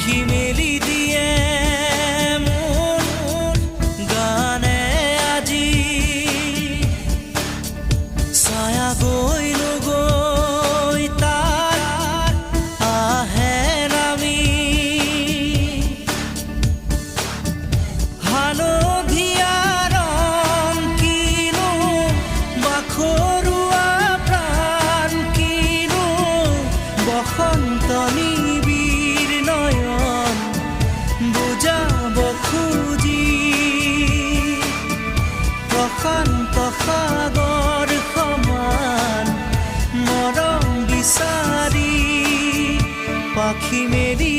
পাখি মেলি দিয়ে মন গানে আজি ছায়া গৈ নগৈ তাৰ আহে নামি হালধীয়া ৰং কিনো বাখৰুৱা প্ৰাণ কিনো বসন্ত নিবিড় নয়ন বুজাব খুজি প্ৰশান্ত সাগৰ সমান মৰম বিচাৰি পাখি মেলি